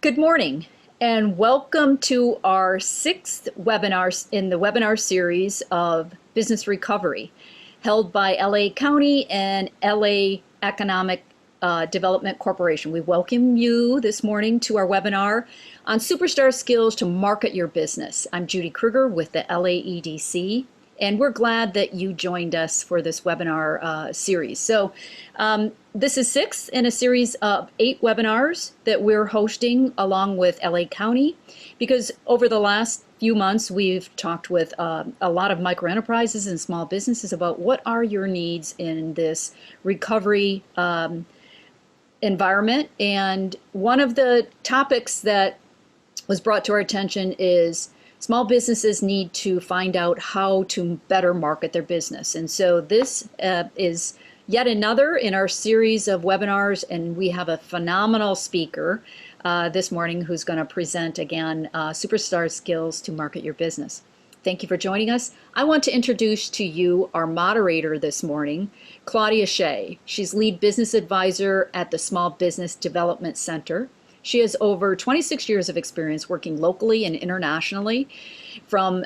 Good morning, and welcome to our sixth webinar in the webinar series of Business Recovery, held by LA County and LA Economic Development Corporation. We welcome you this morning to our webinar on superstar skills to market your business. I'm Judy Kruger with the LAEDC, and we're glad that you joined us for this webinar series. So this is six in a series of 8 webinars that we're hosting along with LA County, because over the last few months we've talked with a lot of micro enterprises and small businesses about what are your needs in this recovery environment. And one of the topics that was brought to our attention is small businesses need to find out how to better market their business. And so this is yet another in our series of webinars, and we have a phenomenal speaker this morning who's going to present again superstar skills to market your business. Thank you for joining us. I want to introduce to you our moderator this morning, Claudia Shea. She's lead business advisor at the Small Business Development Center. She has over 26 years of experience working locally and internationally, from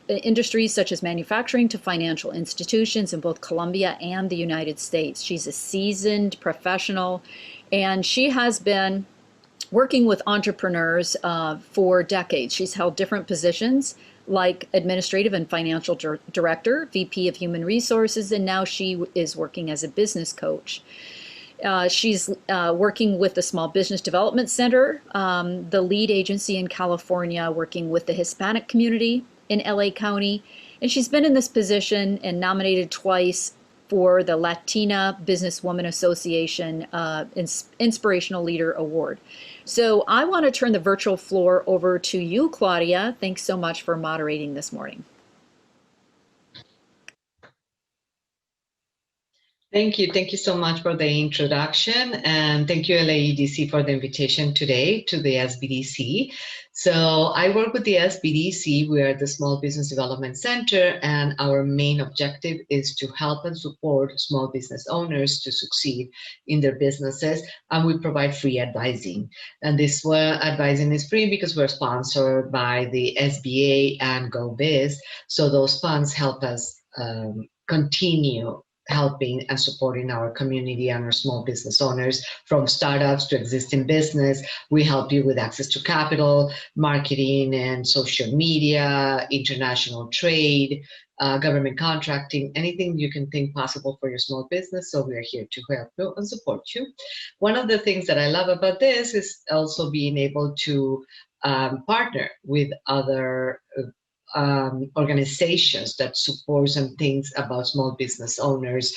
industries such as manufacturing to financial institutions in both Colombia and the United States. She's a seasoned professional, and she has been working with entrepreneurs for decades. She's held different positions like administrative and financial director, VP of Human Resources, and now she is working as a business coach. She's working with the Small Business Development Center, the lead agency in California, working with the Hispanic community in LA County. And she's been in this position and nominated twice for the Latina Businesswoman Association Inspirational Leader Award. So I want to turn the virtual floor over to you, Claudia. Thanks so much for moderating this morning. Thank you. Thank you so much for the introduction, and thank you LAEDC for the invitation today to the SBDC. So I work with the SBDC. We are the Small Business Development Center, and our main objective is to help and support small business owners to succeed in their businesses, and we provide free advising. And this advising is free because we're sponsored by the SBA and GoBiz, so those funds help us continue helping and supporting our community and our small business owners, from startups to existing business. We help you with access to capital, marketing and social media, international trade, government contracting, anything you can think possible for your small business. So we're here to help you and support you. One of the things that I love about this is also being able to partner with other organizations that supports and thinks about small business owners'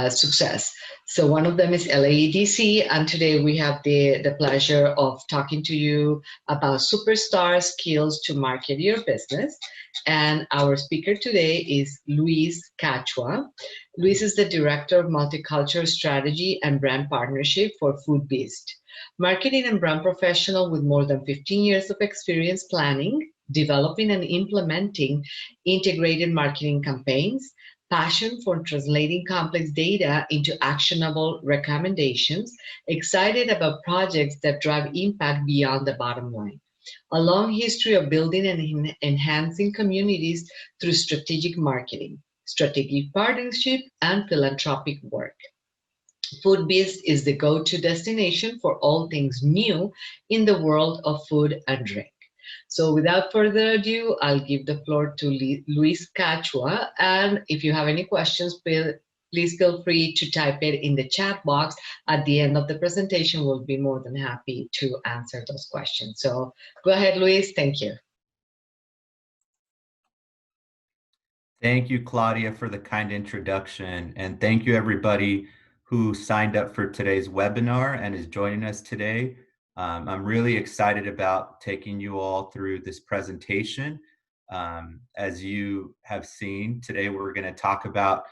success. So one of them is LAEDC, and today we have the pleasure of talking to you about superstar skills to market your business. And our speaker today is Luis Cachua. Luis is the Director of Multicultural Strategy and Brand Partnership for FoodBeast, marketing and brand professional with more than 15 years of experience planning, developing and implementing integrated marketing campaigns, passion for translating complex data into actionable recommendations, excited about projects that drive impact beyond the bottom line. A long history of building and enhancing communities through strategic marketing, strategic partnership, and philanthropic work. FoodBeast is the go-to destination for all things new in the world of food and drink. So without further ado, I'll give the floor to Luis Cachua. And if you have any questions, please feel free to type it in the chat box. At the end of the presentation, we'll be more than happy to answer those questions. So go ahead, Luis. Thank you. Thank you, Claudia, for the kind introduction. And thank you, everybody who signed up for today's webinar and is joining us today. I'm really excited about taking you all through this presentation. As you have seen, today we're going to talk about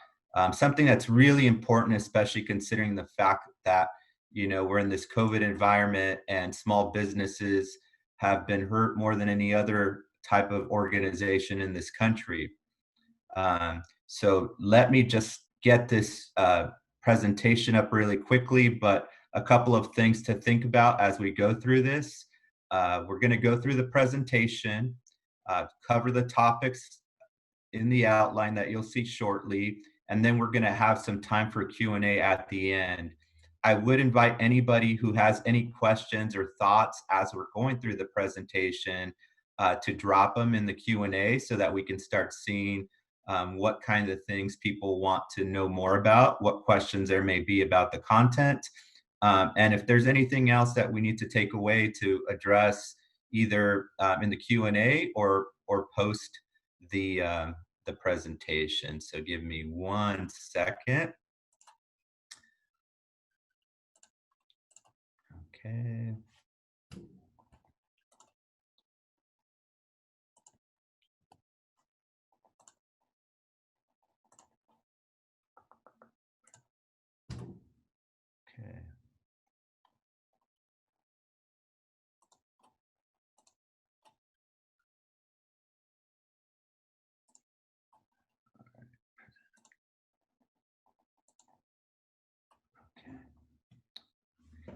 something that's really important, especially considering the fact that, you know, we're in this COVID environment and small businesses have been hurt more than any other type of organization in this country. So let me just get this presentation up really quickly, but a couple of things to think about as we go through this. We're going to go through the presentation, cover the topics in the outline that you'll see shortly, and then we're going to have some time for Q&A at the end. I would invite anybody who has any questions or thoughts as we're going through the presentation to drop them in the Q&A so that we can start seeing what kind of things people want to know more about, what questions there may be about the content. And if there's anything else that we need to take away to address either in the Q&A or post the presentation. So give me 1 second. Okay. Okay.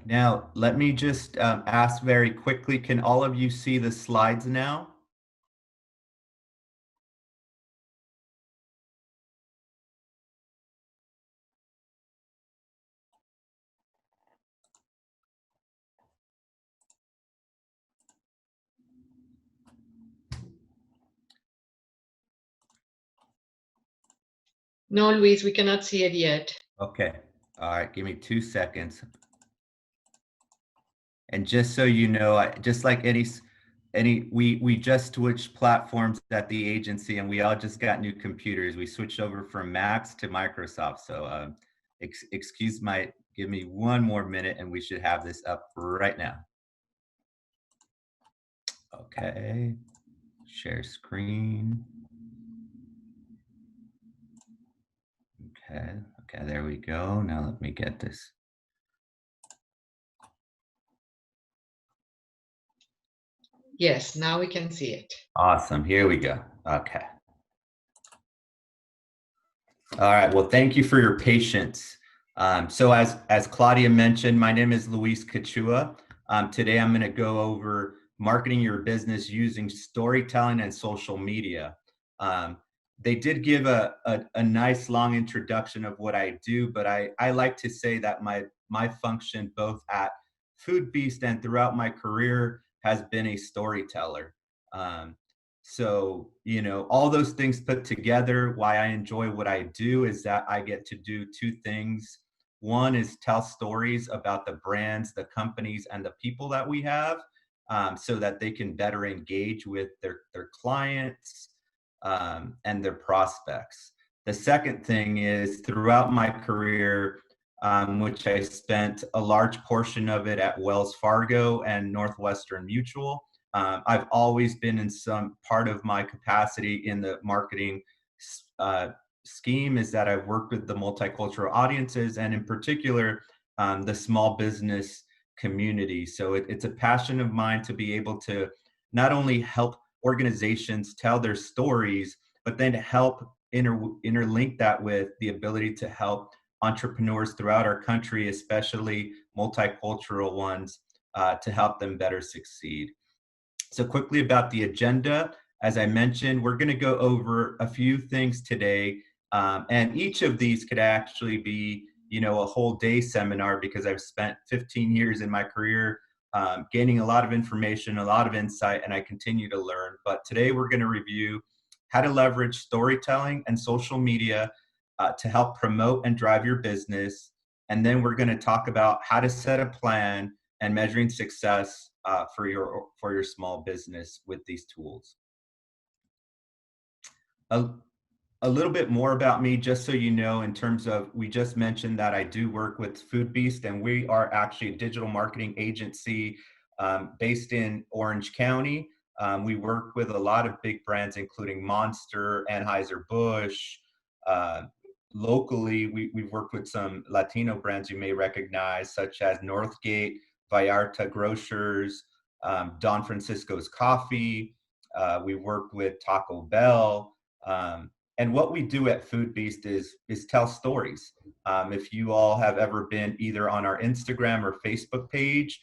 Now, let me just ask very quickly, can all of you see the slides now? No, Luis, we cannot see it yet. Okay. All right, give me 2 seconds. And just so you know, just like we just switched platforms at the agency, and we all just got new computers. We switched over from Macs to Microsoft. So give me 1 more minute, and we should have this up right now. Okay, share screen. Okay, there we go. Now let me get this. Yes, now we can see it. Awesome, here we go. Okay. All right, well, thank you for your patience. So as Claudia mentioned, my name is Luis Cachua. Today I'm gonna go over marketing your business using storytelling and social media. They did give a nice long introduction of what I do, but I like to say that my function both at Food Beast and throughout my career has been a storyteller. So, you know, all those things put together, why I enjoy what I do is that I get to do 2 things. One is tell stories about the brands, the companies, and the people that we have, so that they can better engage with their clients and their prospects. The second thing is throughout my career, which I spent a large portion of it at Wells Fargo and Northwestern Mutual, I've always been in some part of my capacity in the marketing scheme is that I've worked with the multicultural audiences and in particular, the small business community. So it's a passion of mine to be able to not only help organizations tell their stories, but then to help interlink that with the ability to help entrepreneurs throughout our country, especially multicultural ones, to help them better succeed. So quickly about the agenda, as I mentioned, we're going to go over a few things today, and each of these could actually be, you know, a whole day seminar because I've spent 15 years in my career gaining a lot of information, a lot of insight, and I continue to learn. But today we're going to review how to leverage storytelling and social media to help promote and drive your business. And then we're going to talk about how to set a plan and measuring success for your small business with these tools. A little bit more about me, just so you know, in terms of, we just mentioned that I do work with Food Beast, and we are actually a digital marketing agency based in Orange County. We work with a lot of big brands, including Monster, Anheuser-Busch. Locally, we've worked with some Latino brands you may recognize, such as Northgate, Vallarta Grocers, Don Francisco's Coffee. We worked with Taco Bell. And what we do at Food Beast is tell stories. If you all have ever been either on our Instagram or Facebook page,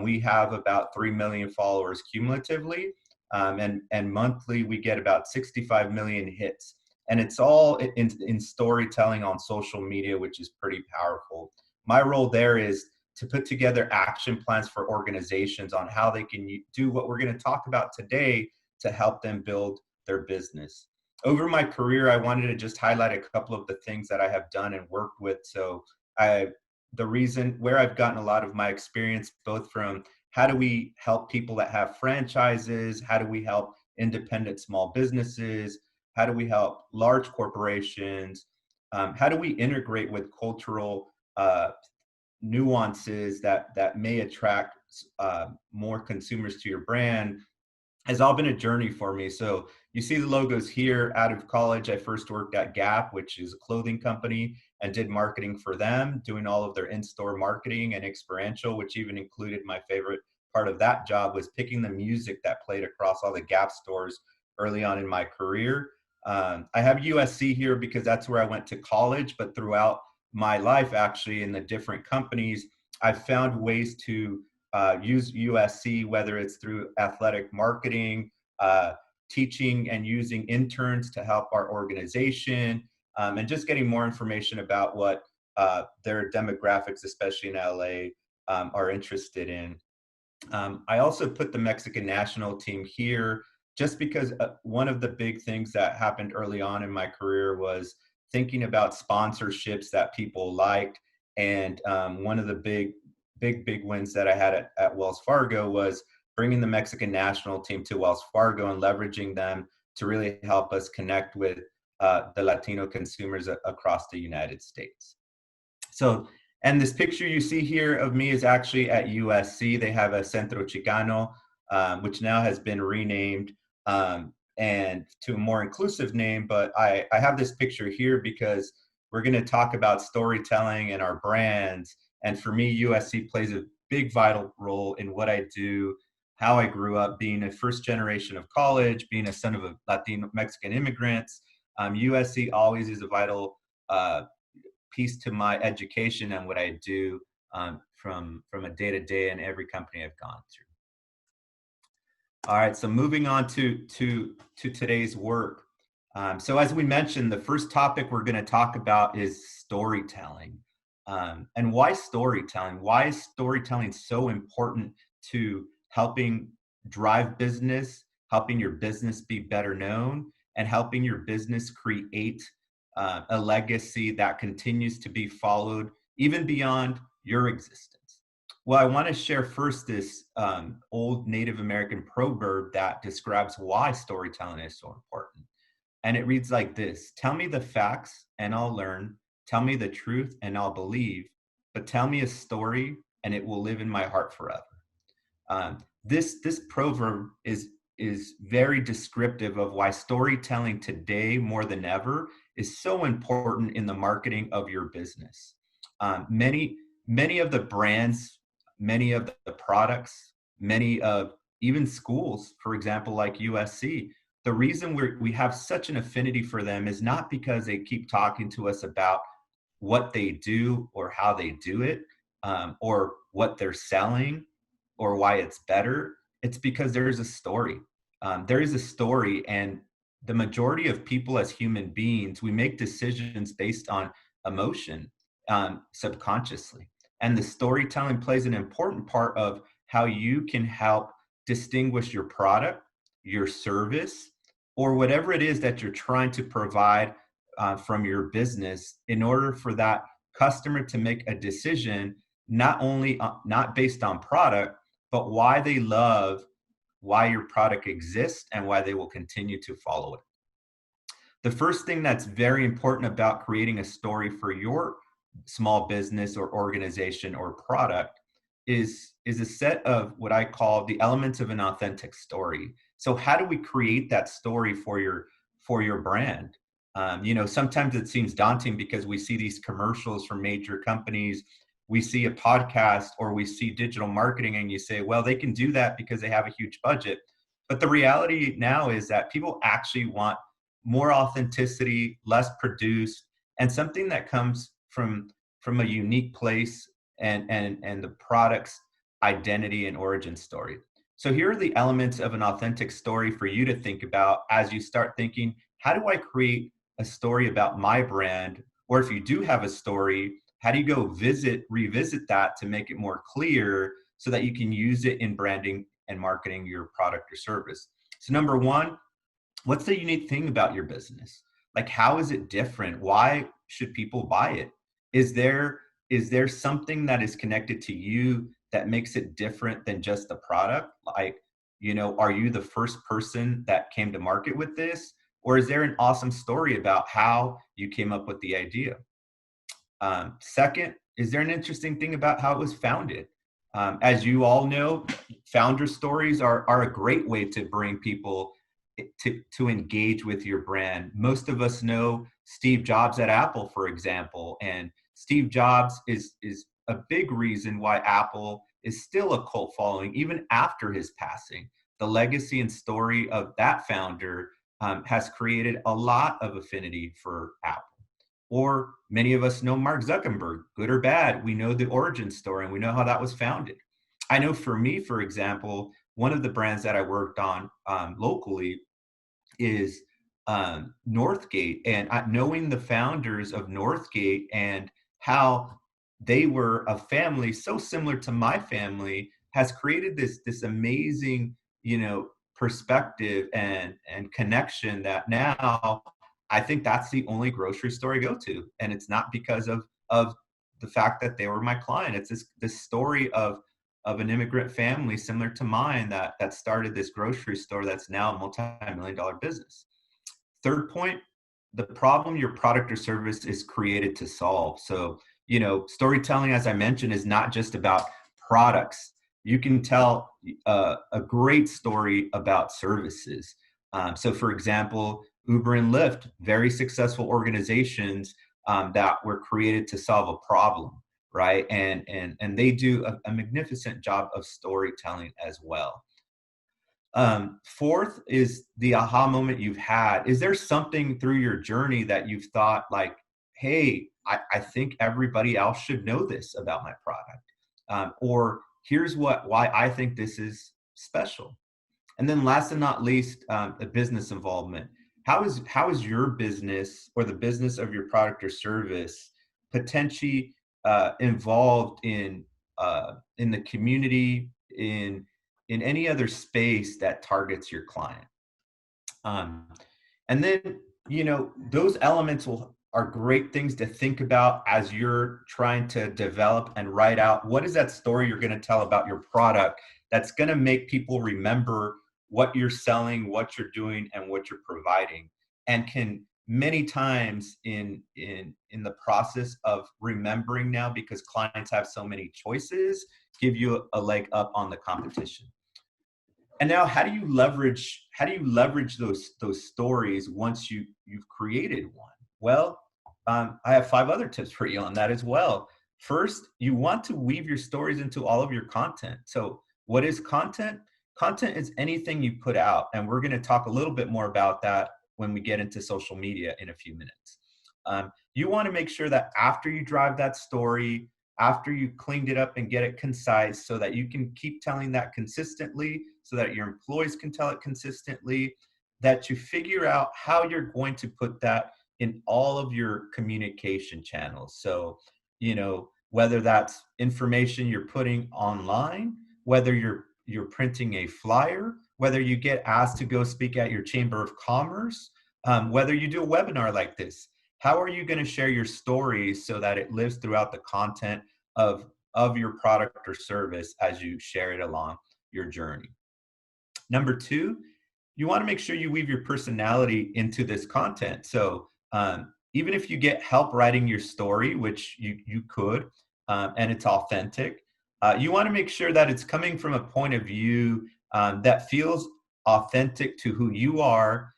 we have about 3 million followers cumulatively. And monthly we get about 65 million hits. And it's all in storytelling on social media, which is pretty powerful. My role there is to put together action plans for organizations on how they can do what we're going to talk about today to help them build their business. Over my career, I wanted to just highlight a couple of the things that I have done and worked with. So the reason where I've gotten a lot of my experience, both from how do we help people that have franchises, how do we help independent small businesses, how do we help large corporations, how do we integrate with cultural nuances that may attract more consumers to your brand, has all been a journey for me. So you see the logos here. Out of college, I first worked at Gap, which is a clothing company, and did marketing for them, doing all of their in-store marketing and experiential, which even included my favorite part of that job was picking the music that played across all the Gap stores early on in my career. I have USC here because that's where I went to college, but throughout my life, actually, in the different companies, I've found ways to use USC, whether it's through athletic marketing, teaching and using interns to help our organization, and just getting more information about what their demographics, especially in LA, are interested in. I also put the Mexican national team here just because one of the big things that happened early on in my career was thinking about sponsorships that people liked. And one of the big wins that I had at Wells Fargo was bringing the Mexican national team to Wells Fargo and leveraging them to really help us connect with the Latino consumers across the United States. So, and this picture you see here of me is actually at USC. They have a Centro Chicano, which now has been renamed and to a more inclusive name. But I have this picture here because we're going to talk about storytelling and our brands. And for me, USC plays a big vital role in what I do, how I grew up, being a first generation of college, being a son of a Latino Mexican immigrants. USC always is a vital piece to my education and what I do from a day-to-day in every company I've gone through. All right, so moving on to today's work. So as we mentioned, the first topic we're going to talk about is storytelling. And why storytelling? Why is storytelling so important to helping drive business, helping your business be better known, and helping your business create a legacy that continues to be followed even beyond your existence? Well, I want to share first this old Native American proverb that describes why storytelling is so important. And it reads like this: tell me the facts and I'll learn. Tell me the truth and I'll believe. But tell me a story and it will live in my heart forever. This proverb is very descriptive of why storytelling today more than ever is so important in the marketing of your business. Many of the brands, many of the products, many of even schools, for example, like USC, the reason we have such an affinity for them is not because they keep talking to us about what they do or how they do it, or what they're selling or why it's better. It's because there is a story. There is a story, and the majority of people as human beings, we make decisions based on emotion, subconsciously. And the storytelling plays an important part of how you can help distinguish your product, your service, or whatever it is that you're trying to provide from your business in order for that customer to make a decision, not only not based on product, but why they love why your product exists and why they will continue to follow it. The first thing that's very important about creating a story for your small business or organization or product is a set of what I call the elements of an authentic story. So how do we create that story for your brand? Sometimes it seems daunting because we see these commercials from major companies, we see a podcast, or we see digital marketing, and you say, well, they can do that because they have a huge budget. But the reality now is that people actually want more authenticity, less produced, and something that comes from a unique place and the product's identity and origin story. So here are the elements of an authentic story for you to think about as you start thinking, how do I create a story about my brand? Or if you do have a story, how do you go revisit that to make it more clear so that you can use it in branding and marketing your product or service? So number one, what's the unique thing about your business? Like, how is it different? Why should people buy it? Is there something that is connected to you that makes it different than just the product? Like, are you the first person that came to market with this? Or is there an awesome story about how you came up with the idea? Second, is there an interesting thing about how it was founded? As you all know, founder stories are a great way to bring people to engage with your brand. Most of us know Steve Jobs at Apple, for example, and Steve Jobs is a big reason why Apple is still a cult following even after his passing. The legacy and story of that founder has created a lot of affinity for Apple. Or many of us know Mark Zuckerberg, good or bad. We know the origin story and we know how that was founded. I know for me, for example, one of the brands that I worked on locally is Northgate. And knowing the founders of Northgate and how they were a family so similar to my family has created this amazing, perspective and connection that now I think that's the only grocery store I go to. And it's not because of the fact that they were my client. It's this story of an immigrant family similar to mine that started this grocery store that's now a multi-million-dollar business. Third point, the problem your product or service is created to solve. So, storytelling, as I mentioned, is not just about products. You can tell a great story about services. So, for example, Uber and Lyft, very successful organizations that were created to solve a problem, right? And they do a magnificent job of storytelling as well. Fourth is the aha moment you've had. Is there something through your journey that you've thought like, hey, I think everybody else should know this about my product? Or here's why I think this is special. And then last and not least, the business involvement. How is your business or the business of your product or service potentially involved in the community, in any other space that targets your client? And then, those elements are great things to think about as you're trying to develop and write out what is that story you're going to tell about your product that's going to make people remember what you're selling, what you're doing, and what you're providing, and can many times in the process of remembering now, because clients have so many choices, give you a leg up on the competition. And now, how do you leverage those stories once you've created one? Well, I have 5 other tips for you on that as well. First, you want to weave your stories into all of your content. So what is content? Content is anything you put out, and we're going to talk a little bit more about that when we get into social media in a few minutes. You want to make sure that after you drive that story, after you cleaned it up and get it concise so that you can keep telling that consistently, so that your employees can tell it consistently, that you figure out how you're going to put that in all of your communication channels. So, whether that's information you're putting online, whether you're printing a flyer, whether you get asked to go speak at your Chamber of Commerce, whether you do a webinar like this, how are you going to share your stories so that it lives throughout the content of your product or service as you share it along your journey? Number 2, you want to make sure you weave your personality into this content. So even if you get help writing your story, which you could, and it's authentic, you want to make sure that it's coming from a point of view that feels authentic to who you are,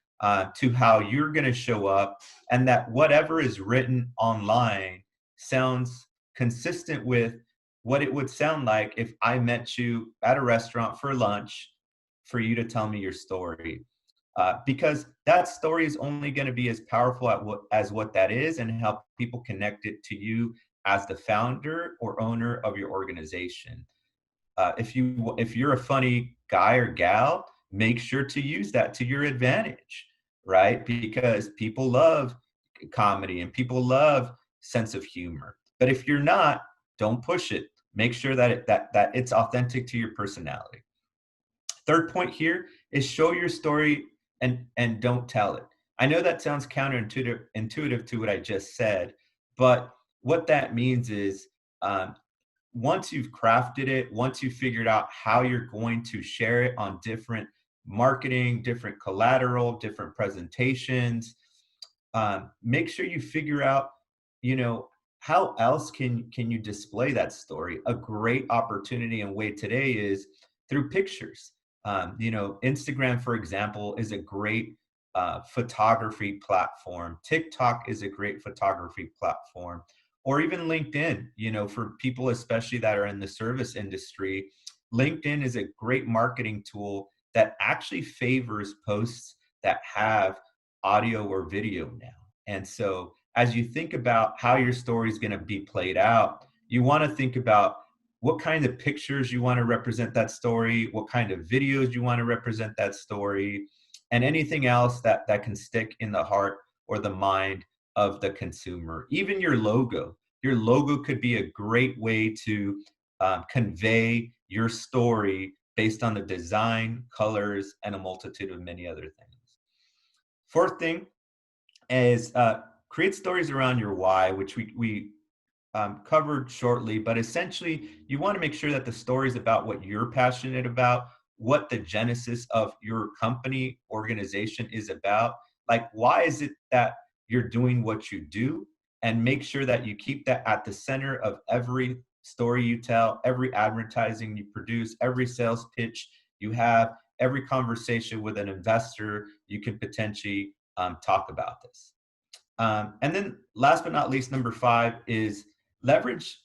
to how you're going to show up, and that whatever is written online sounds consistent with what it would sound like if I met you at a restaurant for lunch for you to tell me your story. because that story is only going to be as powerful as what that is, and help people connect it to you as the founder or owner of your organization. If you're a funny guy or gal, make sure to use that to your advantage, right? Because people love comedy and people love sense of humor. But if you're not, don't push it. Make sure that it's authentic to your personality. Third point here is show your story and don't tell it. I know that sounds counterintuitive to what I just said, but what that means is, once you've crafted it, once you've figured out how you're going to share it on different marketing, different collateral, different presentations, make sure you figure out, how else can you display that story. A great opportunity and way today is through pictures. Instagram, for example, is a great photography platform. TikTok is a great photography platform, or even LinkedIn. For people especially that are in the service industry, LinkedIn is a great marketing tool that actually favors posts that have audio or video now. And so as you think about how your story is going to be played out, you want to think about what kind of pictures you want to represent that story, what kind of videos you want to represent that story, and anything else that can stick in the heart or the mind of the consumer. Even your logo. Your logo could be a great way to convey your story based on the design, colors, and a multitude of many other things. Fourth thing is create stories around your why, which we covered shortly, but essentially you want to make sure that the story is about what you're passionate about, what the genesis of your company organization is about. Like, why is it that you're doing what you do? And make sure that you keep that at the center of every story you tell, every advertising you produce, every sales pitch you have, every conversation with an investor you can potentially talk about this. And then last but not least, number 5 is leverage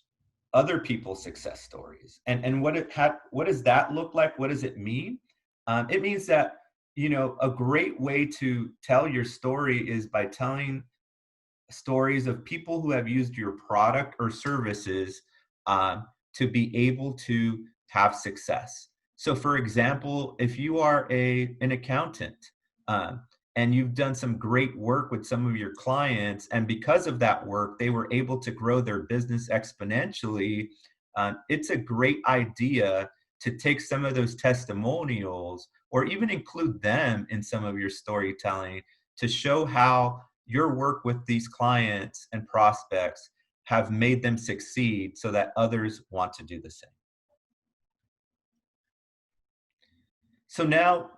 other people's success stories. And what does that look like? What does it mean? It means that, a great way to tell your story is by telling stories of people who have used your product or services to be able to have success. So for example, if you are an accountant, and you've done some great work with some of your clients, and because of that work, they were able to grow their business exponentially, it's a great idea to take some of those testimonials or even include them in some of your storytelling to show how your work with these clients and prospects have made them succeed so that others want to do the same. So now,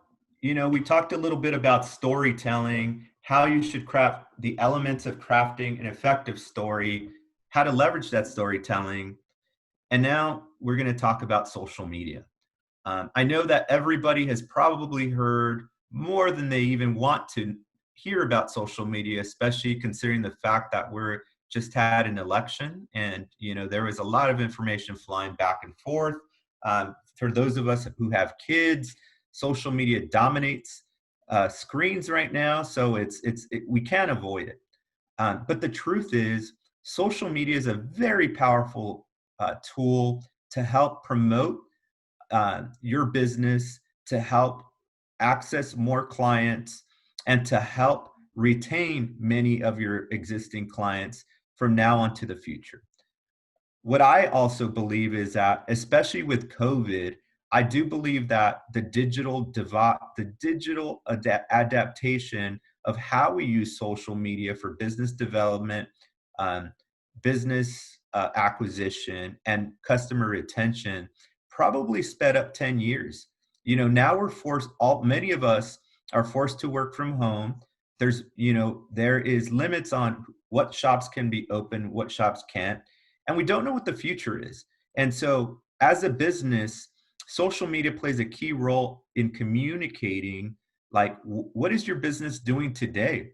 we talked a little bit about storytelling, how you should craft the elements of crafting an effective story, how to leverage that storytelling. And now we're going to talk about social media. I know that everybody has probably heard more than they even want to hear about social media, especially considering the fact that we're just had an election, and there was a lot of information flying back and forth. For those of us who have kids, social media dominates screens right now, so we can't avoid it. But the truth is, social media is a very powerful tool to help promote your business, to help access more clients, and to help retain many of your existing clients from now on to the future. What I also believe is that, especially with COVID, I do believe that the digital adaptation of how we use social media for business development, business acquisition, and customer retention probably sped up 10 years. Now many of us are forced to work from home. There is limits on what shops can be open, what shops can't, and we don't know what the future is. And so as a business, social media plays a key role in communicating, like, what is your business doing today?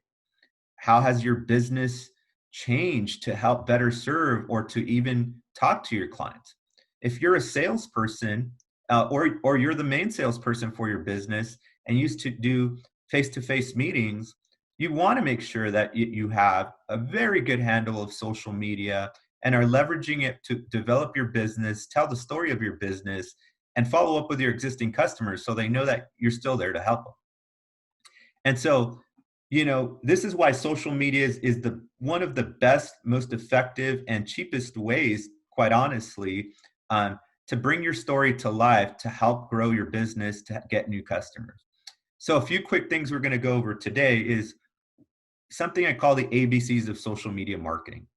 How has your business changed to help better serve or to even talk to your clients? If you're a salesperson, or you're the main salesperson for your business and used to do face-to-face meetings, you want to make sure that you have a very good handle of social media and are leveraging it to develop your business, tell the story of your business, and follow up with your existing customers so they know that you're still there to help them. And so, this is why social media is the one of the best, most effective, and cheapest ways, quite honestly, to bring your story to life, to help grow your business, to get new customers. So a few quick things we're going to go over today is something I call the ABCs of social media marketing,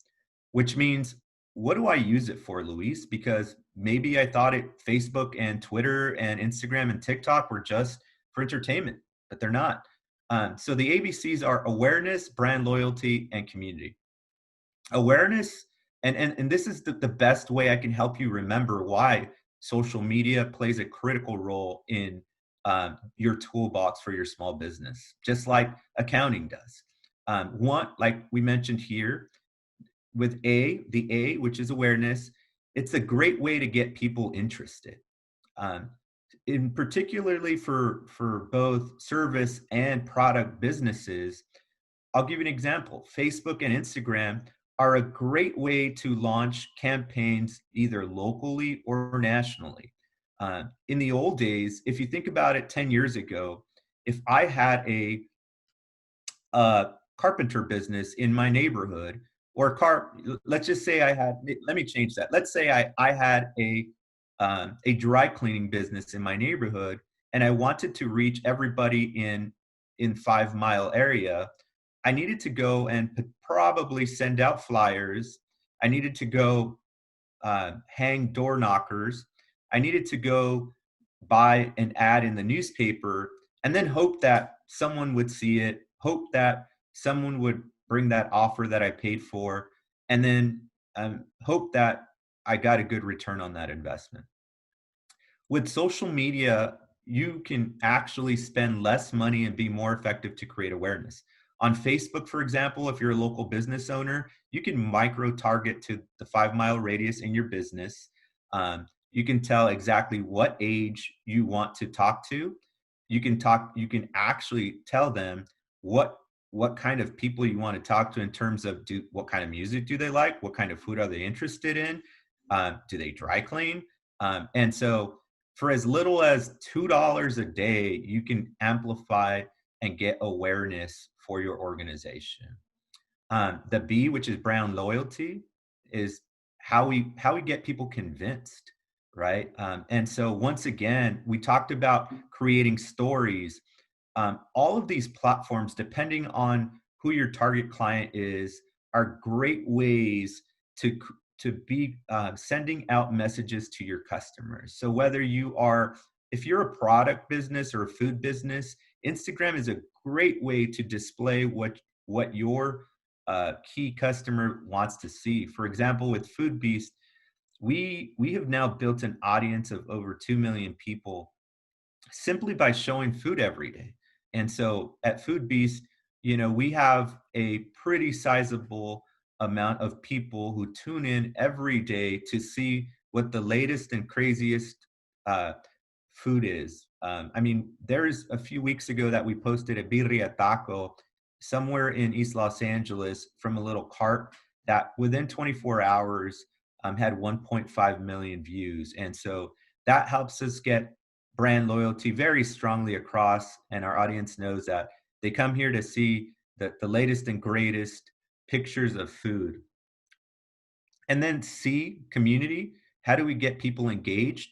which means, what do I use it for, Luis? Because maybe I thought Facebook and Twitter and Instagram and TikTok were just for entertainment, but they're not. So the ABCs are awareness, brand loyalty, and community. Awareness, and this is the best way I can help you remember why social media plays a critical role in your toolbox for your small business, just like accounting does. One, like we mentioned here, with the A, which is awareness, it's a great way to get people interested. Um, in particularly for both service and product businesses, I'll give you an example. Facebook and Instagram are a great way to launch campaigns either locally or nationally. In the old days, if you think about it 10 years ago, if I had a carpenter business in my neighborhood, or let's just say let me change that. Let's say I had a dry cleaning business in my neighborhood, and I wanted to reach everybody in 5 Mile area. I needed to go and probably send out flyers. I needed to go hang door knockers. I needed to go buy an ad in the newspaper, and then hope that someone would see it, hope that someone would bring that offer that I paid for, and then hope that I got a good return on that investment. With social media, you can actually spend less money and be more effective to create awareness. On Facebook, for example, if you're a local business owner, you can micro target to the 5 Mile radius in your business. You can tell exactly what age you want to talk to. You can actually tell them what kind of people you want to talk to in terms of what kind of music do they like? What kind of food are they interested in? Do they dry clean? And so for as little as $2 a day, you can amplify and get awareness for your organization. The B, which is brand loyalty, is how we get people convinced, right? And so once again, we talked about creating stories. All of these platforms, depending on who your target client is, are great ways to be sending out messages to your customers. So if you're a product business or a food business, Instagram is a great way to display what your key customer wants to see. For example, with Food Beast, we have now built an audience of over 2 million people simply by showing food every day. And so at Food Beast, we have a pretty sizable amount of people who tune in every day to see what the latest and craziest food is. There's a few weeks ago that we posted a birria taco somewhere in East Los Angeles from a little cart that within 24 hours had 1.5 million views. And so that helps us get brand loyalty very strongly across, and our audience knows that they come here to see the latest and greatest pictures of food. And then C, community. How do we get people engaged?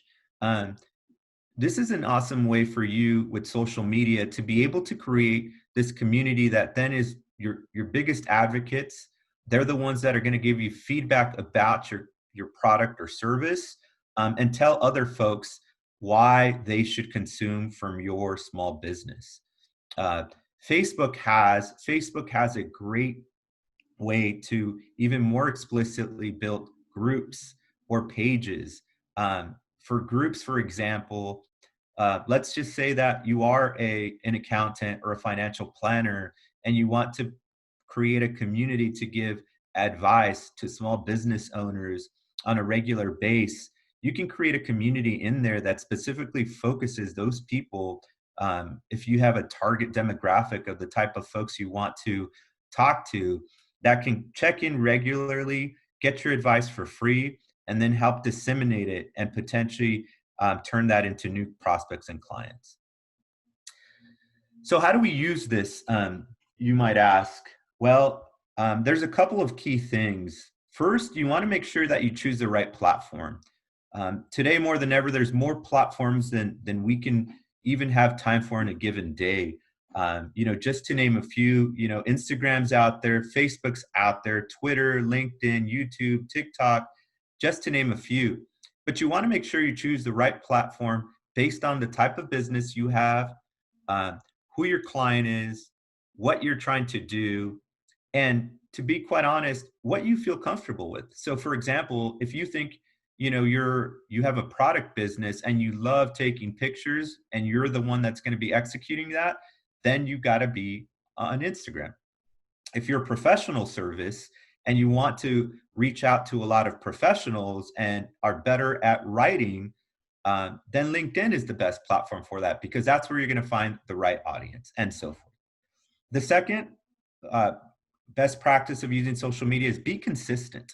This is an awesome way for you with social media to be able to create this community that then is your biggest advocates. They're the ones that are going to give you feedback about your product or service, and tell other folks why they should consume from your small business. Facebook has a great way to even more explicitly build groups or pages. For groups, for example, let's just say that you are an accountant or a financial planner, and you want to create a community to give advice to small business owners on a regular basis. You can create a community in there that specifically focuses those people if you have a target demographic of the type of folks you want to talk to, that can check in regularly, get your advice for free, and then help disseminate it and potentially turn that into new prospects and clients. So how do we use this? You might ask. Well, there's a couple of key things. First, you want to make sure that you choose the right platform. Today, more than ever, there's more platforms than we can even have time for in a given day. Just to name a few, Instagram's out there, Facebook's out there, Twitter, LinkedIn, YouTube, TikTok, just to name a few. But you want to make sure you choose the right platform based on the type of business you have, who your client is, what you're trying to do, and to be quite honest, what you feel comfortable with. So for example, if you think, you have a product business and you love taking pictures and you're the one that's going to be executing that, then you got to be on Instagram. If you're a professional service and you want to reach out to a lot of professionals and are better at writing, then LinkedIn is the best platform for that, because that's where you're going to find the right audience and so forth. The second best practice of using social media is be consistent.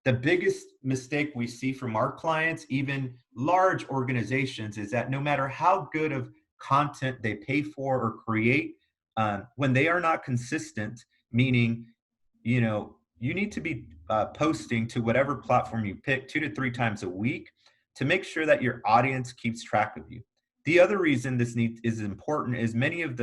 The biggest mistake we see from our clients, even large organizations, is that no matter how good of content they pay for or create, when they are not consistent, meaning, you need to be posting to whatever platform you pick 2 to 3 times a week to make sure that your audience keeps track of you. The other reason this is important is many of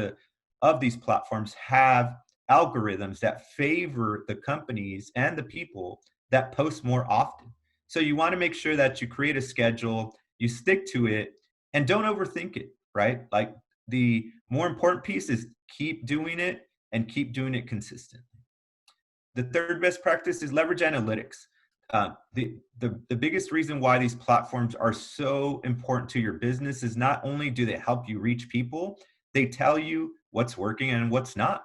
these platforms have algorithms that favor the companies and the people that post more often. So you want to make sure that you create a schedule, you stick to it, and don't overthink it, right? Like, the more important piece is keep doing it and keep doing it consistently. The third best practice is leverage analytics. The biggest reason why these platforms are so important to your business is not only do they help you reach people, they tell you what's working and what's not.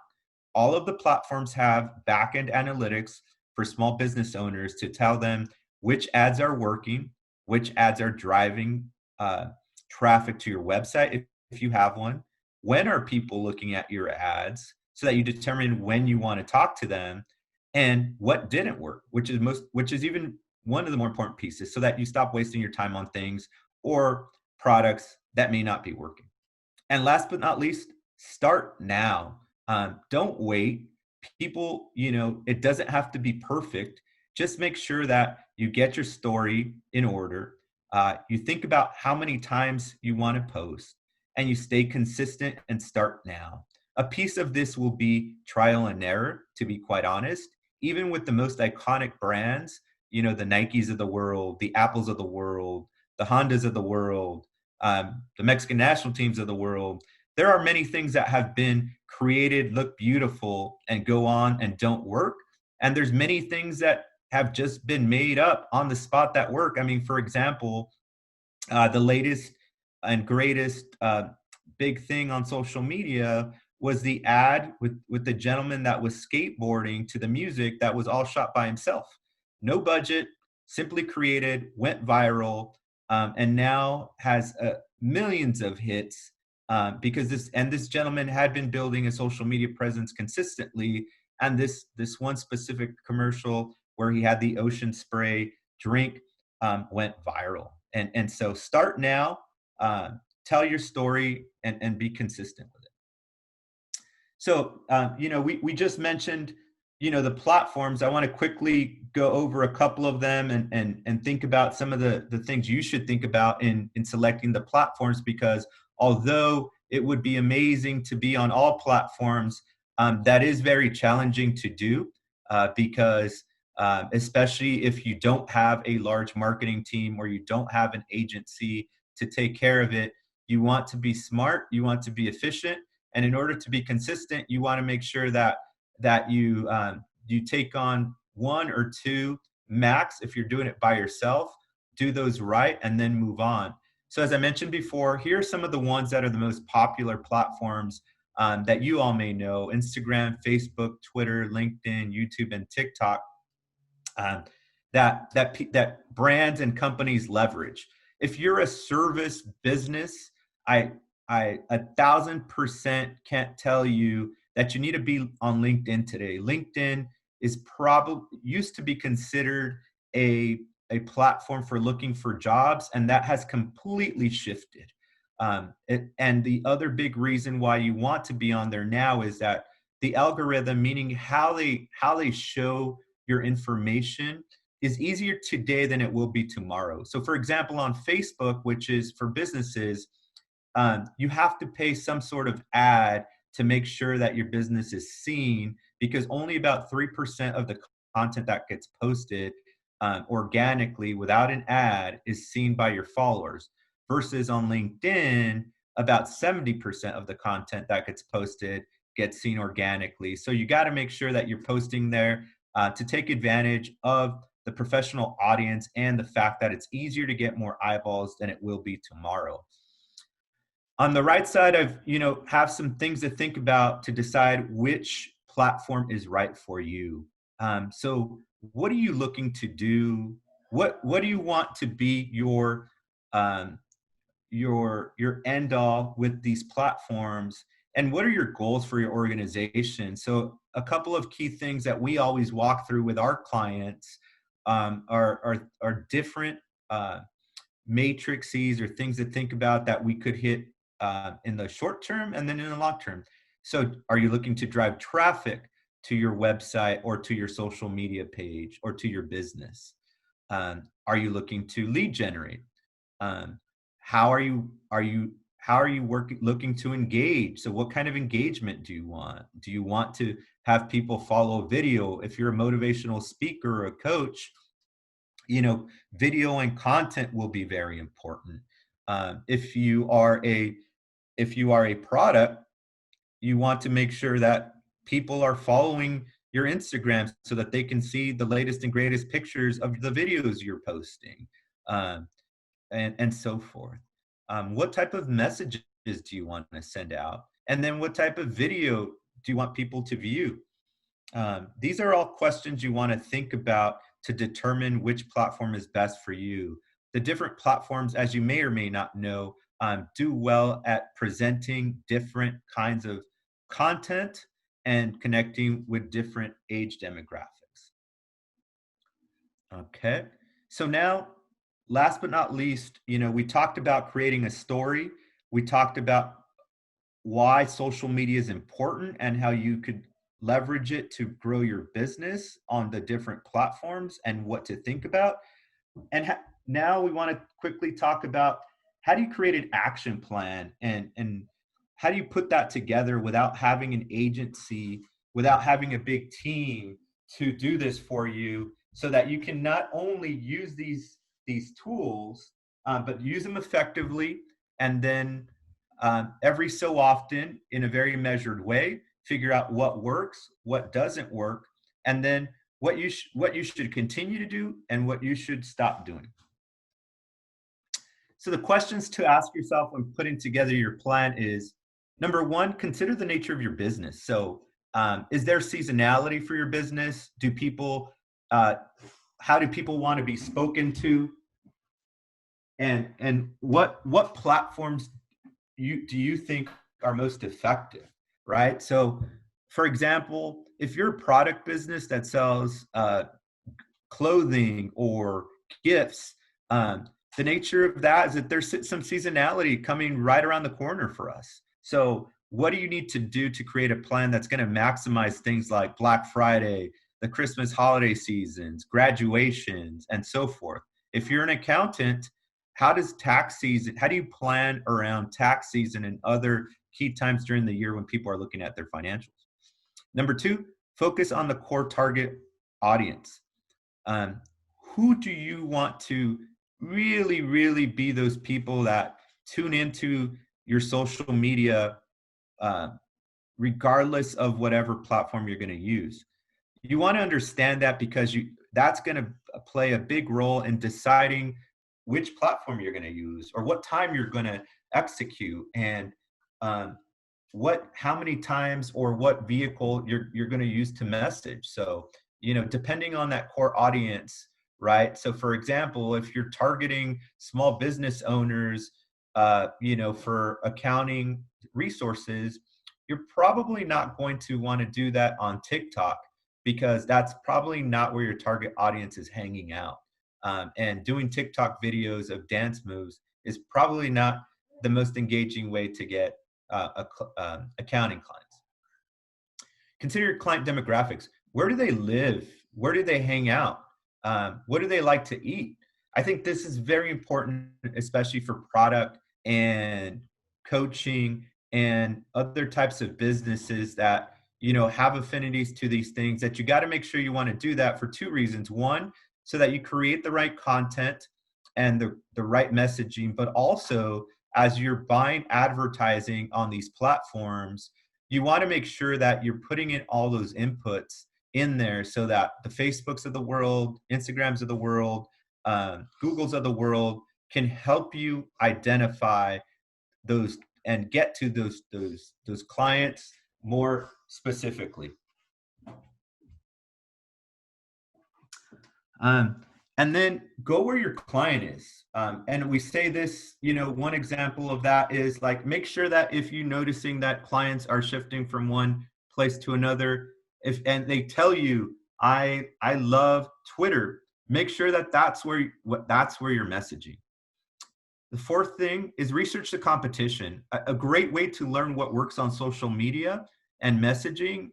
All of the platforms have back-end analytics for small business owners to tell them which ads are working, which ads are driving traffic to your website if you have one, when are people looking at your ads, so that you determine when you want to talk to them, and what didn't work, which is even one of the more important pieces, so that you stop wasting your time on things or products that may not be working. And last but not least, start now. Don't wait. People, it doesn't have to be perfect. Just make sure that you get your story in order. You think about how many times you want to post, and you stay consistent and start now. A piece of this will be trial and error, to be quite honest. Even with the most iconic brands, the Nikes of the world, the Apples of the world, the Hondas of the world, the Mexican national teams of the world, there are many things that have been created, look beautiful, and go on and don't work. And there's many things that have just been made up on the spot that work. I mean, for example, the latest and greatest big thing on social media was the ad with the gentleman that was skateboarding to the music that was all shot by himself. No budget, simply created, went viral, and now has millions of hits because this gentleman had been building a social media presence consistently. And this one specific commercial where he had the ocean spray drink went viral. And so start now, tell your story, and be consistent with it. So, we just mentioned, the platforms. I want to quickly go over a couple of them and think about some of the things you should think about in selecting the platforms, because although it would be amazing to be on all platforms, that is very challenging to do because especially if you don't have a large marketing team or you don't have an agency to take care of it, you want to be smart, you want to be efficient. And in order to be consistent, you want to make sure that you take on 1 or 2 max. If you're doing it by yourself, do those right and then move on. So as I mentioned before, here are some of the ones that are the most popular platforms that you all may know: Instagram, Facebook, Twitter, LinkedIn, YouTube, and TikTok. That brands and companies leverage. If you're a service business, I I 1000% can't tell you that you need to be on LinkedIn today. LinkedIn is probably used to be considered a platform for looking for jobs, and that has completely shifted. And the other big reason why you want to be on there now is that the algorithm, meaning how they show your information, is easier today than it will be tomorrow. So, for example, on Facebook, which is for businesses, you have to pay some sort of ad to make sure that your business is seen, because only about 3% of the content that gets posted organically without an ad is seen by your followers, versus on LinkedIn, about 70% of the content that gets posted gets seen organically. So you got to make sure that you're posting there to take advantage of the professional audience and the fact that it's easier to get more eyeballs than it will be tomorrow. On the right side, I've, have some things to think about to decide which platform is right for you. So what are you looking to do? What do you want to be um, your end all with these platforms? And what are your goals for your organization? So a couple of key things that we always walk through with our clients are different matrices or things to think about that we could hit in the short term and then in the long term. So are you looking to drive traffic to your website or to your social media page or to your business? Are you looking to lead generate? How are you looking to engage? So what kind of engagement do you want? Do you want to have people follow video? If you're a motivational speaker or a coach, video and content will be very important. If you are a product, you want to make sure that people are following your Instagram so that they can see the latest and greatest pictures of the videos you're posting, and so forth. What type of messages do you want to send out? And then what type of video do you want people to view? These are all questions you want to think about to determine which platform is best for you. The different platforms, as you may or may not know, do well at presenting different kinds of content and connecting with different age demographics. Okay, so now, last but not least, we talked about creating a story. We talked about why social media is important and how you could leverage it to grow your business on the different platforms and what to think about. And now we want to quickly talk about how do you create an action plan, and how do you put that together without having an agency, without having a big team to do this for you, so that you can not only use these tools, but use them effectively, and then every so often, in a very measured way, figure out what works, what doesn't work, and then what you should continue to do and what you should stop doing. So the questions to ask yourself when putting together your plan is, number one, consider the nature of your business. So is there seasonality for your business? How do people want to be spoken to? And what platforms do you think are most effective, right? So for example, if you're a product business that sells clothing or gifts, the nature of that is that there's some seasonality coming right around the corner for us. So what do you need to do to create a plan that's going to maximize things like Black Friday, the Christmas holiday seasons, graduations, and so forth? If you're an accountant, how do you plan around tax season and other key times during the year when people are looking at their financials? Number two, focus on the core target audience. Who do you want to really, really be those people that tune into your social media, regardless of whatever platform you're going to use? You want to understand that, because that's going to play a big role in deciding which platform you're going to use or what time you're going to execute, and how many times or what vehicle you're going to use to message. So, depending on that core audience, right? So for example, if you're targeting small business owners, for accounting resources, you're probably not going to want to do that on TikTok because that's probably not where your target audience is hanging out. And doing TikTok videos of dance moves is probably not the most engaging way to get accounting clients. Consider your client demographics. Where do they live? Where do they hang out? What do they like to eat? I think this is very important, especially for product and coaching and other types of businesses that have affinities to these things, that you got to make sure you want to do that for two reasons. One, so that you create the right content and the right messaging, but also as you're buying advertising on these platforms, you want to make sure that you're putting in all those inputs in there so that the Facebooks of the world, Instagrams of the world, Googles of the world can help you identify those and get to those clients more specifically. And then go where your client is. And we say this, one example of that is like, make sure that if you're noticing that clients are shifting from one place to another, and they tell you, I love Twitter, make sure that that's where you're messaging. The fourth thing is research the competition. A great way to learn what works on social media and messaging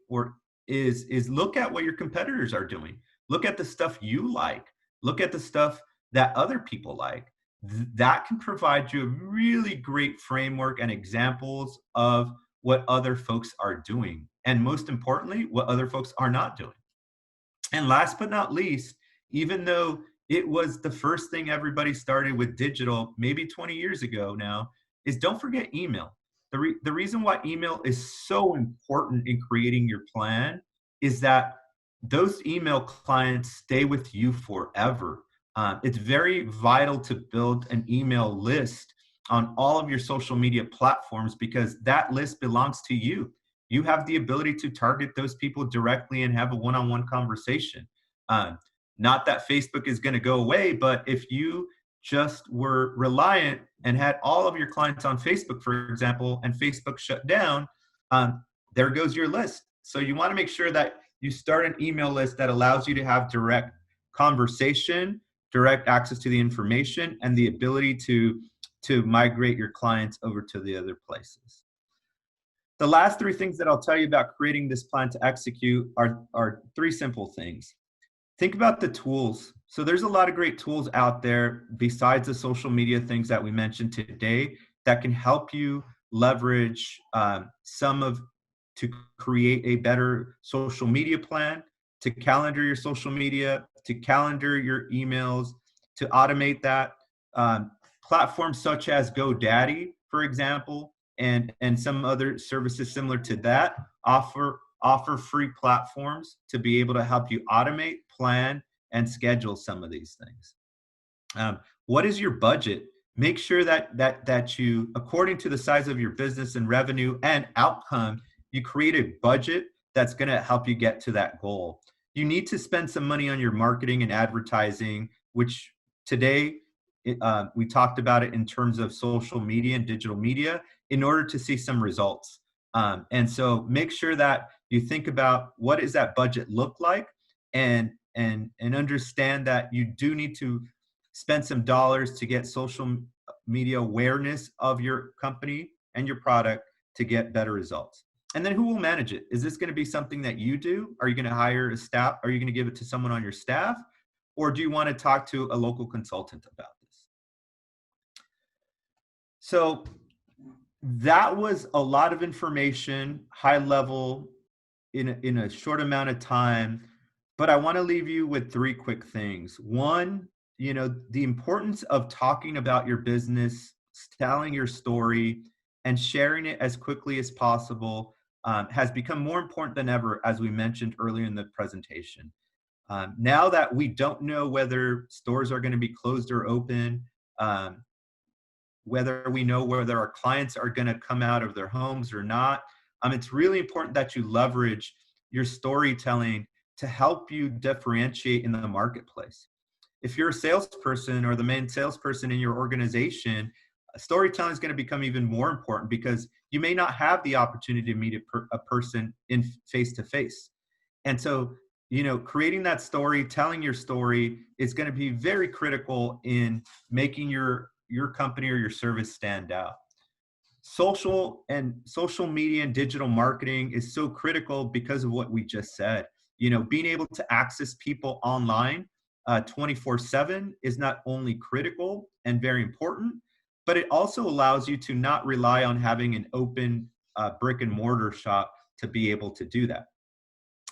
is look at what your competitors are doing. Look at the stuff you like. Look at the stuff that other people like. That can provide you a really great framework and examples of what other folks are doing. And most importantly, what other folks are not doing. And last but not least, even though it was the first thing everybody started with digital, maybe 20 years ago now, is don't forget email. The reason why email is so important in creating your plan is that those email clients stay with you forever. It's very vital to build an email list on all of your social media platforms because that list belongs to you. You have the ability to target those people directly and have a one-on-one conversation. Not that Facebook is going to go away, but if you just were reliant and had all of your clients on Facebook, for example, and Facebook shut down, there goes your list. So you want to make sure that you start an email list that allows you to have direct conversation, direct access to the information, and the ability to migrate your clients over to the other places. The last three things that I'll tell you about creating this plan to execute are three simple things. Think about the tools. So there's a lot of great tools out there besides the social media things that we mentioned today that can help you leverage to create a better social media plan, to calendar your social media, to calendar your emails, to automate that. Platforms such as GoDaddy, for example, and some other services similar to that offer free platforms to be able to help you automate, plan, and schedule some of these things. What is your budget? Make sure that you, according to the size of your business and revenue and outcome, you create a budget that's going to help you get to that goal. You need to spend some money on your marketing and advertising, which today we talked about it in terms of social media and digital media in order to see some results. And so make sure that you think about what does that budget look like and understand that you do need to spend some dollars to get social media awareness of your company and your product to get better results. And then who will manage it? Is this going to be something that you do? Are you going to hire a staff? Are you going to give it to someone on your staff? Or do you want to talk to a local consultant about this? So that was a lot of information, high level, in a short amount of time. But I want to leave you with three quick things. One, the importance of talking about your business, telling your story, and sharing it as quickly as possible has become more important than ever, as we mentioned earlier in the presentation. Now that we don't know whether stores are going to be closed or open, whether we know whether our clients are going to come out of their homes or not, it's really important that you leverage your storytelling to help you differentiate in the marketplace. If you're a salesperson or the main salesperson in your organization, storytelling is going to become even more important because you may not have the opportunity to meet a person in face to face. And so, creating that story, telling your story is going to be very critical in making your company or your service stand out. Social media and digital marketing is so critical because of what we just said. Being able to access people online 24/7 is not only critical and very important, but it also allows you to not rely on having an open brick and mortar shop to be able to do that.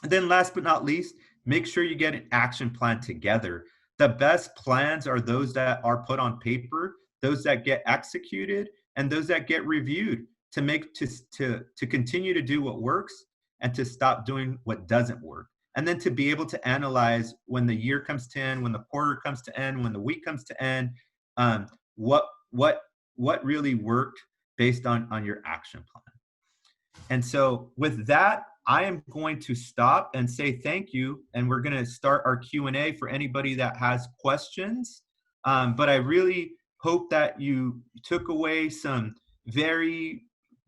And then last but not least, make sure you get an action plan together. The best plans are those that are put on paper, those that get executed, and those that get reviewed to continue to do what works and to stop doing what doesn't work. And then to be able to analyze when the year comes to end, when the quarter comes to end, when the week comes to end, what really worked based on your action plan. And so with that, I am going to stop and say thank you. And we're going to start our Q&A for anybody that has questions. But I really hope that you took away some very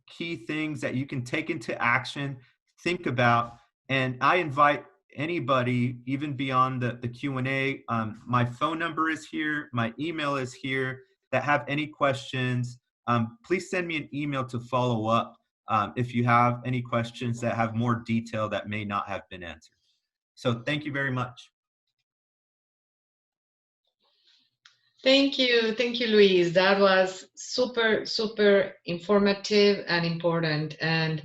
key things that you can take into action, think about. And I invite anybody, even beyond the Q&A, my phone number is here, my email is here, that have any questions. Please send me an email to follow up. If you have any questions that have more detail that may not have been answered. So thank you very much. Thank you, Luis. That was super, super informative and important. And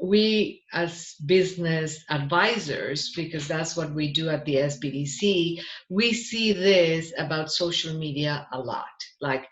we as business advisors, because that's what we do at the SBDC, we see this about social media a lot. Like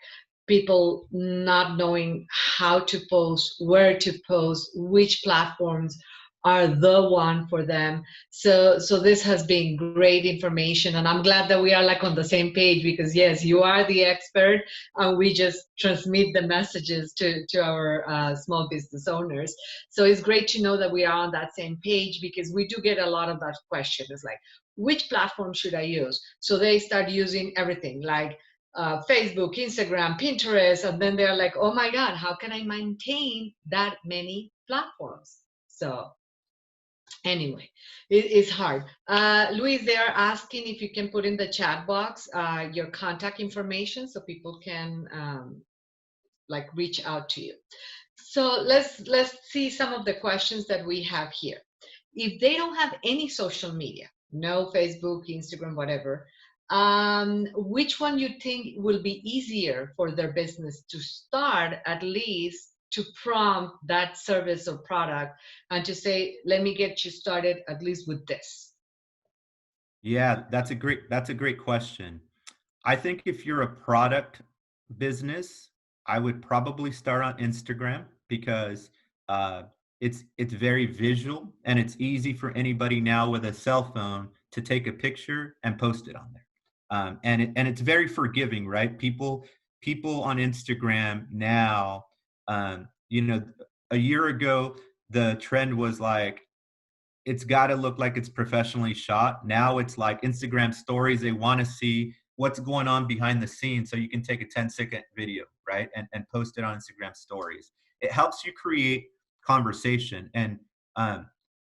people not knowing how to post, where to post, which platforms are the one for them. So this has been great information, and I'm glad that we are like on the same page, because yes, you are the expert and we just transmit the messages to our small business owners. So it's great to know that we are on that same page, because we do get a lot of that question. It's like, which platform should I use? So they start using everything like Facebook, Instagram, Pinterest, and then they're like, oh my God, how can I maintain that many platforms? So anyway, it's hard. Luis, they are asking if you can put in the chat box your contact information so people can like reach out to you. So let's see some of the questions that we have here. If they don't have any social media, no Facebook, Instagram, whatever, which one you think will be easier for their business to start, at least to prompt that service or product and to say, let me get you started at least with this? Yeah, that's a great question. I think if you're a product business, I would probably start on Instagram because it's very visual and it's easy for anybody now with a cell phone to take a picture and post it on there. And it's very forgiving, right? People on Instagram now, a year ago the trend was like, it's got to look like it's professionally shot. Now it's like Instagram stories. They want to see what's going on behind the scenes. So you can take a 10-second video, right? And post it on Instagram stories. It helps you create conversation. And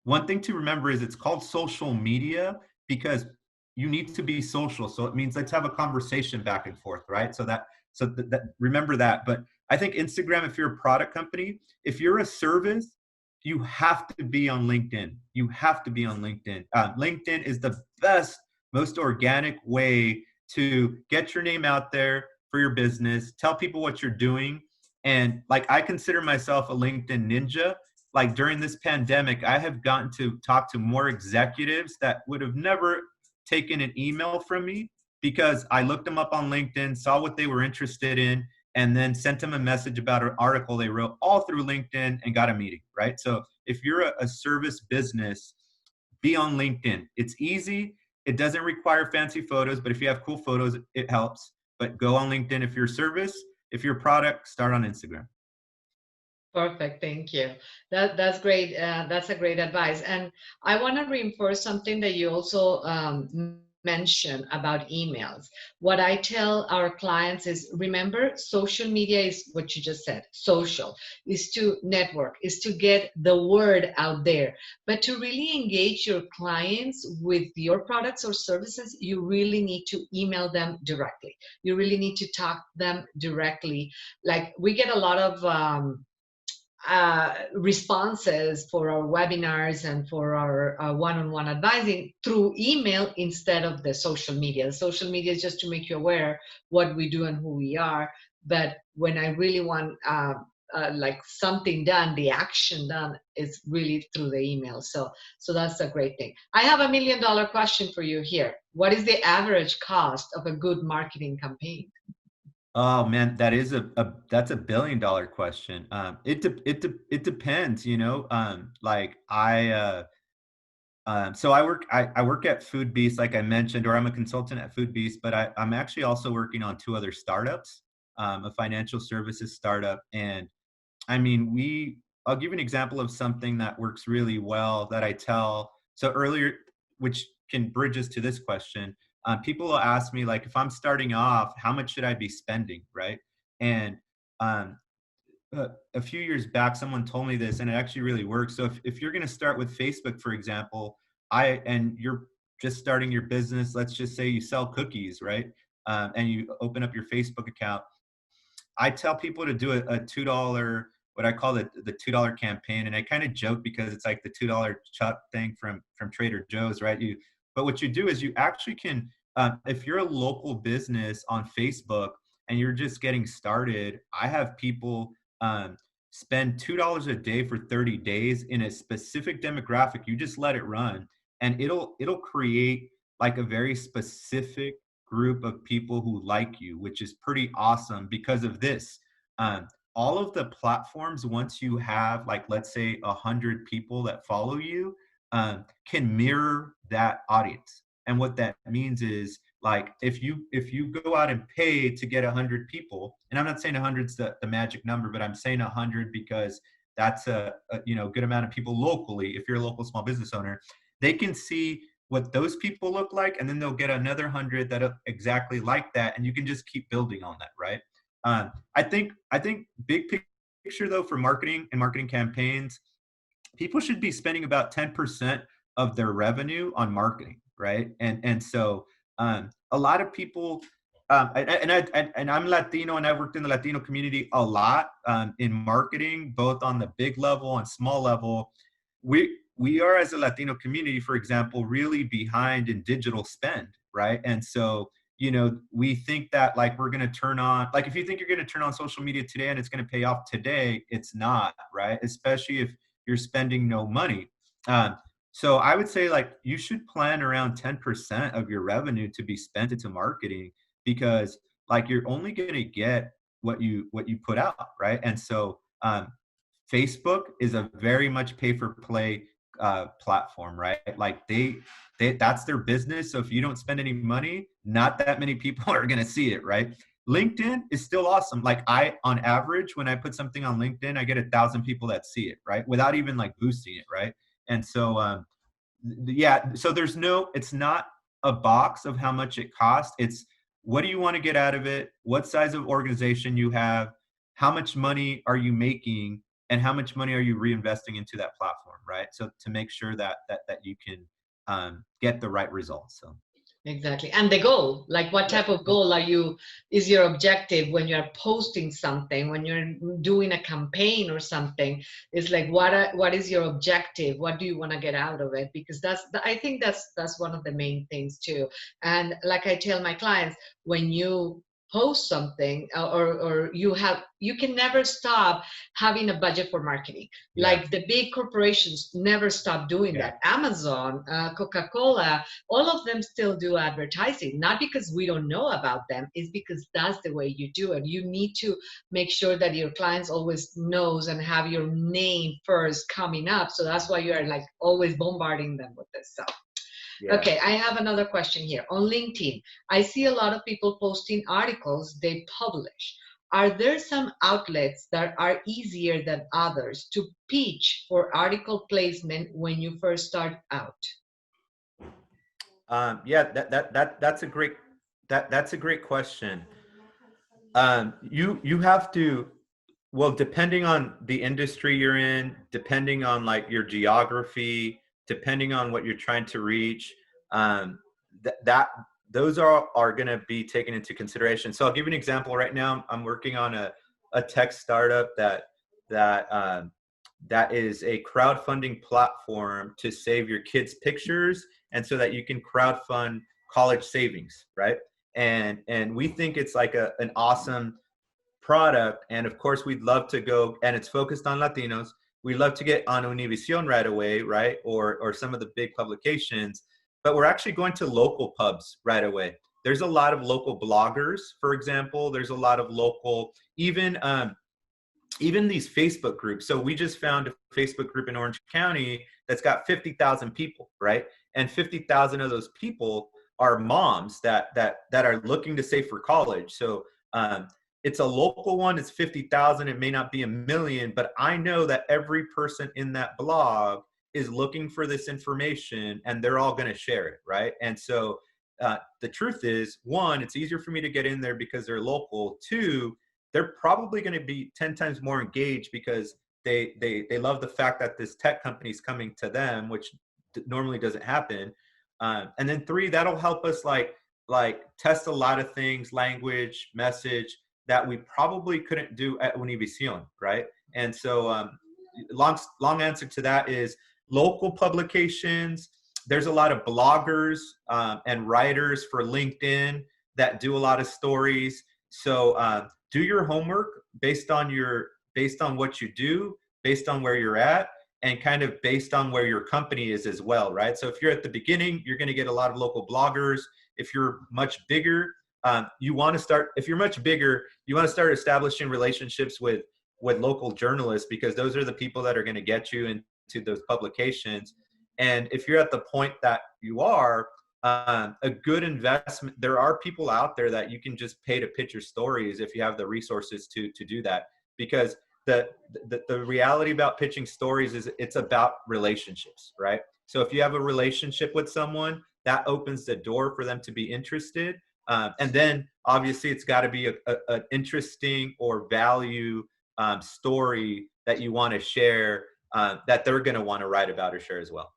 one thing to remember is it's called social media because you need to be social. So it means let's have a conversation back and forth, right? So that remember that. But I think Instagram, if you're a product company, if you're a service, you have to be on LinkedIn. You have to be on LinkedIn. LinkedIn is the best, most organic way to get your name out there for your business, tell people what you're doing. And like, I consider myself a LinkedIn ninja. Like during this pandemic, I have gotten to talk to more executives that would have never taken an email from me because I looked them up on LinkedIn, saw what they were interested in, and then sent them a message about an article they wrote all through LinkedIn and got a meeting, right? So if you're a service business, be on LinkedIn. It's easy. It doesn't require fancy photos, but if you have cool photos, it helps. But go on LinkedIn if you're a service. If you're a product, start on Instagram. Perfect. Thank you. That's great. That's a great advice. And I want to reinforce something that you also mention about emails. What I tell our clients is, remember, social media is what you just said. Social is to network, is to get the word out there. But to really engage your clients with your products or services, you really need to email them directly. You really need to talk to them directly. Like, we get a lot of responses for our webinars and for our one-on-one advising through email instead of the social media. The social media is just to make you aware what we do and who we are. But when I really want like something done, the action done, is really through the email. So that's a great thing. I have $1 million question for you here. What is the average cost of a good marketing campaign? Oh man, that is that's $1 billion question. It depends, you know. Like so I work at Food Beast, like I mentioned, or I'm a consultant at Food Beast, but I'm actually also working on 2 other startups, a financial services startup. And I mean, I'll give you an example of something that works really well that I tell. So earlier, which can bridge us to this question, people will ask me, like, if I'm starting off, how much should I be spending, right? And um, a few years back, someone told me this, and it actually really works. So if you're going to start with Facebook, for example, and you're just starting your business, let's just say you sell cookies, right? And you open up your Facebook account. I tell people to do a $2, what I call the $2 campaign, and I kind of joke because it's like the $2 chuck thing from Trader Joe's, right? But what you do is you actually can, if you're a local business on Facebook and you're just getting started, I have people spend $2 a day for 30 days in a specific demographic. You just let it run, and it'll create like a very specific group of people who like you, which is pretty awesome because of this. All of the platforms, once you have, like, let's say 100 people that follow you, can mirror that audience. And what that means is, like, if you go out and pay to get 100 people, and I'm not saying 100's the magic number, but I'm saying 100 because that's a good amount of people locally. If you're a local small business owner, they can see what those people look like, and then they'll get another 100 that are exactly like that, and you can just keep building on that, right? I think big picture though, for marketing and marketing campaigns, people should be spending about 10% of their revenue on marketing, right? And so a lot of people, and I'm Latino, and I've worked in the Latino community a lot in marketing, both on the big level and small level. We are, as a Latino community, for example, really behind in digital spend, right? And so, we think that, like, we're going to turn on, like, if you think you're going to turn on social media today and it's going to pay off today, it's not, right? Especially if you're spending no money. So I would say, like, you should plan around 10% of your revenue to be spent into marketing, because, like, you're only going to get what you put out, right? And so Facebook is a very much pay for play platform, right? Like, they that's their business. So if you don't spend any money, not that many people are going to see it, right? LinkedIn is still awesome. Like, on average, when I put something on LinkedIn, I get 1,000 people that see it, right? Without even, like, boosting it, right? And so, yeah, so it's not a box of how much it costs. It's, what do you want to get out of it? What size of organization you have? How much money are you making? And how much money are you reinvesting into that platform, right? So to make sure that you can get the right results. So. Exactly. And the goal, like, what type of goal is your objective when you're posting something, when you're doing a campaign or something? It's like, what is your objective? What do you want to get out of it? Because I think that's one of the main things too. And like I tell my clients, when you post something, or you can never stop having a budget for marketing. Yeah. Like, the big corporations never stop doing that. Amazon, Coca-Cola, all of them still do advertising, not because we don't know about them, it's because that's the way you do it. You need to make sure that your clients always knows and have your name first coming up. So that's why you are, like, always bombarding them with this stuff. Yeah. Okay, I have another question here. On LinkedIn, I see a lot of people posting articles they publish. Are there some outlets that are easier than others to pitch for article placement when you first start out? Yeah, that's a great question. You have to, well, depending on the industry you're in, depending on like your geography, depending on what you're trying to reach, um, that those are going to be taken into consideration. So I'll give you an example. Right now, I'm working on a tech startup that that is a crowdfunding platform to save your kids' pictures, and so that you can crowdfund college savings, right? And we think it's like an awesome product. And of course, we'd love to go, and it's focused on Latinos. We'd love to get on Univision right away, right? Or some of the big publications, but we're actually going to local pubs right away. There's a lot of local bloggers, for example. There's a lot of local, even these Facebook groups. So we just found a Facebook group in Orange County that's got 50,000 people, right? And 50,000 of those people are moms that are looking to save for college. So it's a local one. It's 50,000. It may not be a million, but I know that every person in that blog is looking for this information, and they're all going to share it, right? And so the truth is, one, it's easier for me to get in there because they're local. Two, they're probably going to be 10 times more engaged because they love the fact that this tech company is coming to them, which normally doesn't happen. And then three, that'll help us like test a lot of things, language, message, that we probably couldn't do at Univision, right? And so long answer to that is local publications. There's a lot of bloggers and writers for LinkedIn that do a lot of stories. So do your homework based on what you do, based on where you're at, and kind of based on where your company is as well, right? So if you're at the beginning, you're going to get a lot of local bloggers. If you're much bigger, you want to start establishing relationships with local journalists, because those are the people that are going to get you into those publications. And if you're at the point that you are, a good investment, there are people out there that you can just pay to pitch your stories if you have the resources to do that. Because the reality about pitching stories is it's about relationships, right? So if you have a relationship with someone, that opens the door for them to be interested. And then obviously it's got to be an interesting or value story that you want to share, that they're going to want to write about or share as well.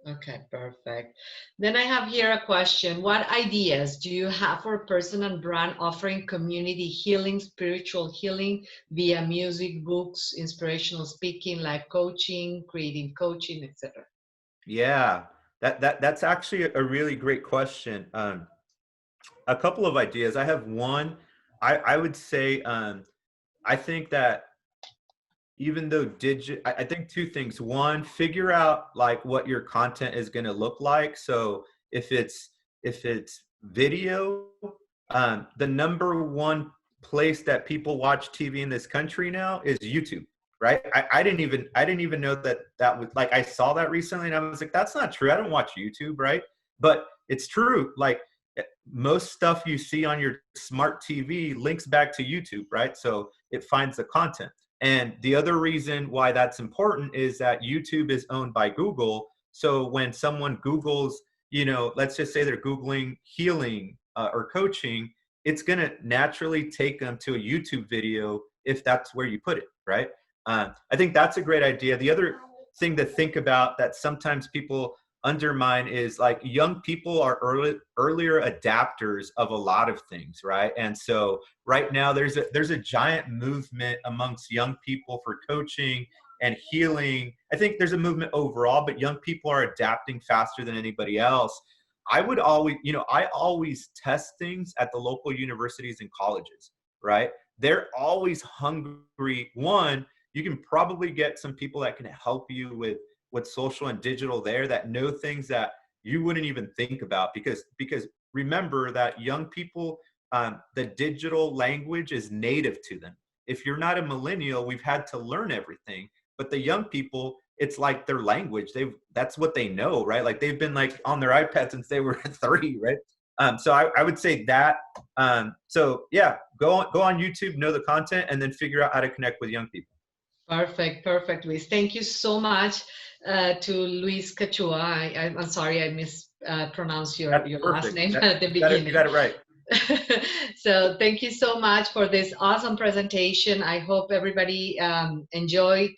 Okay, perfect. Then I have here a question. What ideas do you have for a personal brand offering community healing, spiritual healing via music, books, inspirational speaking, life coaching, creating coaching, etc.? Yeah, that's actually a really great question. A couple of ideas. I have one. I would say I think that even though I think two things. One, figure out like what your content is going to look like. So if it's video, the number one place that people watch TV in this country now is YouTube, right? I didn't even know that was like, I saw that recently and I was like, that's not true. I don't watch YouTube, right? But it's true. Like most stuff you see on your smart TV links back to YouTube, right? So it finds the content. And the other reason why that's important is that YouTube is owned by Google. So when someone Googles, let's just say they're Googling healing or coaching, it's going to naturally take them to a YouTube video if that's where you put it, right? I think that's a great idea. The other thing to think about that sometimes people undermine is like young people are earlier adapters of a lot of things, right? And so right now there's a giant movement amongst young people for coaching and healing. I think there's a movement overall, but young people are adapting faster than anybody else. I always test things at the local universities and colleges, right? They're always hungry. One, you can probably get some people that can help you with social and digital there that know things that you wouldn't even think about, because remember that young people, the digital language is native to them. If you're not a millennial, we've had to learn everything, but the young people, it's like their language. That's what they know, right? Like they've been like on their iPad since they were 3, right? So I would say that. So yeah, go on YouTube, know the content, and then figure out how to connect with young people. Perfect, Luis. Thank you so much. to Luis Cachua. I'm sorry I mispronounced your That's last perfect. name at the You beginning. got it right. So thank you so much for this awesome presentation. I hope everybody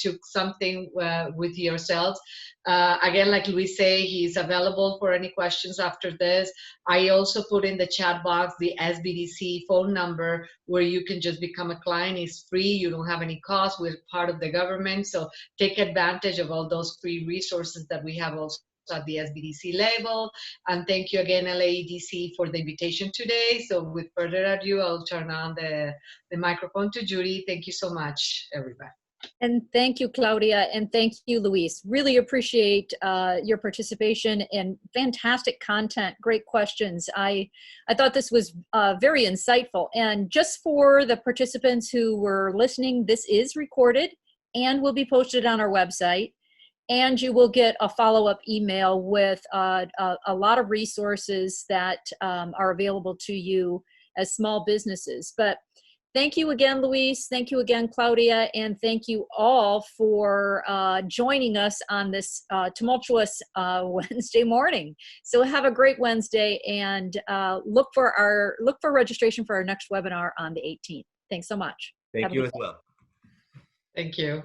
took something with yourselves. Again, like Luis say, he's available for any questions after this. I also put in the chat box the SBDC phone number where you can just become a client. It's free. You don't have any cost. We're part of the government. So take advantage of all those free resources that we have also at the SBDC level. And thank you again, LAEDC, for the invitation today. So with further ado, I'll turn on the microphone to Judy. Thank you so much, everybody. And thank you, Claudia, and thank you, Luis. Really appreciate your participation and fantastic content, great questions. I thought this was very insightful. And just for the participants who were listening, this is recorded and will be posted on our website. And you will get a follow-up email with a lot of resources that are available to you as small businesses. But thank you again, Luis. Thank you again, Claudia. And thank you all for joining us on this tumultuous Wednesday morning. So have a great Wednesday, and look for registration for our next webinar on the 18th. Thanks so much. Thank you as well. Thank you.